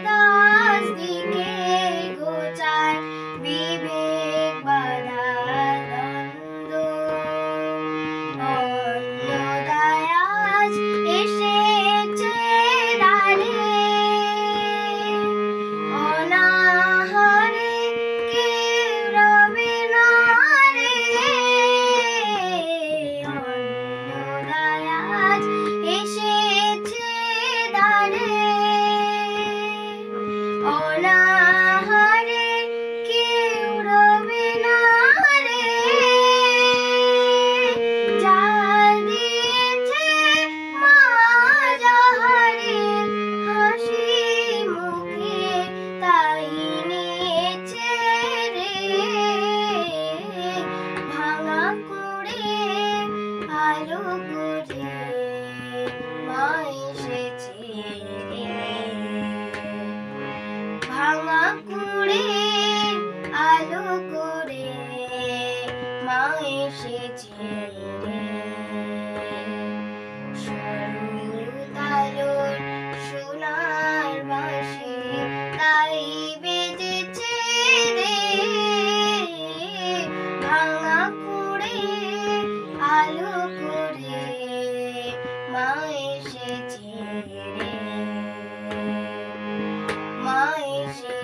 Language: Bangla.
দাস দিকে গোচার বিবেক বাধা দ্বন্দ্ব অন্নদায় আজ এসেছে দ্বারে অনাহারে কেউ রবে না রে অন্নদায় আজ এসেছে দ্বারে অনাহারে কেউ রবে না রে জাল দিয়েছে মা যাহারে হাসি মুখে তাই নিয়েছে রে ভাঙা কুড়ে আলো করে মা এসেছে রে ভাঙা কুড়ে আলো করে মা এসেছে রে সরুতালোর সোনার বাঁশি তাই বেজেছে রে ভাঙা কুড়ে আলো করে মা এসেছে রে মা এসেছে।